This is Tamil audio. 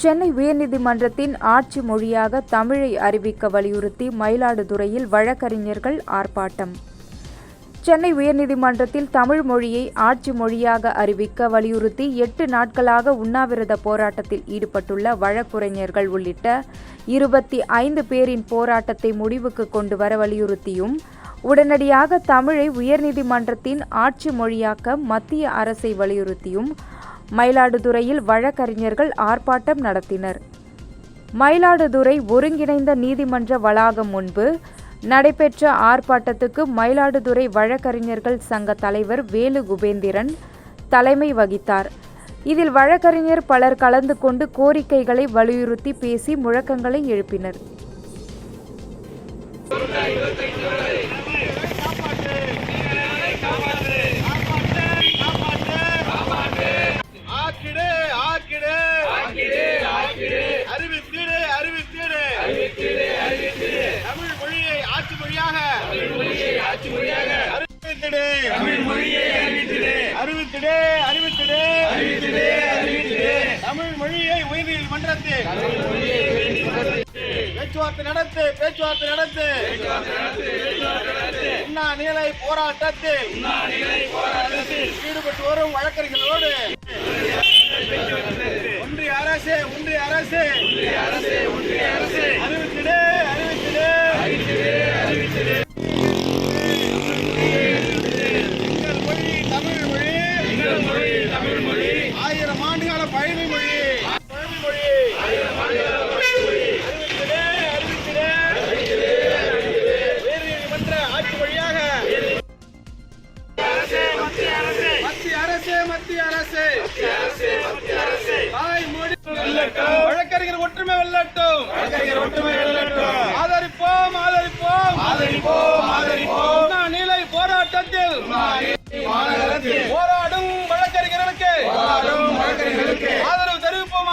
சென்னை உயர்நீதிமன்றத்தின் ஆட்சி மொழியாக தமிழை அறிவிக்க வலியுறுத்தி மயிலாடுதுறையில் வழக்கறிஞர்கள் ஆர்ப்பாட்டம். சென்னை உயர்நீதிமன்றத்தில் தமிழ் மொழியை ஆட்சி மொழியாக அறிவிக்க வலியுறுத்தி 8 நாட்களாக உண்ணாவிரத போராட்டத்தில் ஈடுபட்டுள்ள வழக்குரைஞர்கள் உள்ளிட்ட 25 பேரின் போராட்டத்தை முடிவுக்கு கொண்டு வர வலியுறுத்தியும், உடனடியாக தமிழை உயர்நீதிமன்றத்தின் ஆட்சி மொழியாக்க மத்திய அரசை வலியுறுத்தியும் மயிலாடுதுறையில் வழக்கறிஞர்கள் ஆர்ப்பாட்டம் நடத்தினர். மயிலாடுதுறை ஒருங்கிணைந்த நீதிமன்ற வளாகம் முன்பு நடைபெற்ற ஆர்ப்பாட்டத்துக்கு மயிலாடுதுறை வழக்கறிஞர்கள் சங்க தலைவர் வேலு குபேந்திரன் தலைமை வகித்தார். இதில் வழக்கறிஞர் பலர் கலந்து கொண்டு கோரிக்கைகளை வலியுறுத்தி பேசி முழக்கங்களை எழுப்பினர். தமிழ் மொழியை ஆட்சி மொழியாக அறிவித்திடு. தமிழ் மொழியை உயர்நீதிமன்றத்தில் பேச்சுவார்த்தை நடத்து. உண்ணா நிலை போராட்டத்தில் ஈடுபட்டு வரும் வழக்கறிஞர்களோடு ஒன்றிய அரசு அறிவித்திடு. தமிழ் மொழி 1000 ஆண்டுகால பழமை மொழி. உயர்நீதிமன்ற ஆட்சி மொழியாக மத்திய அரசு வழக்கறிஞர் ஒற்றுமை வெல்லட்டும். ஆதரிப்போம். நீலை போராட்டத்தில் போராடும் வழக்கறிஞர்களுக்கு ஆதரவு தெரிவிப்போம்.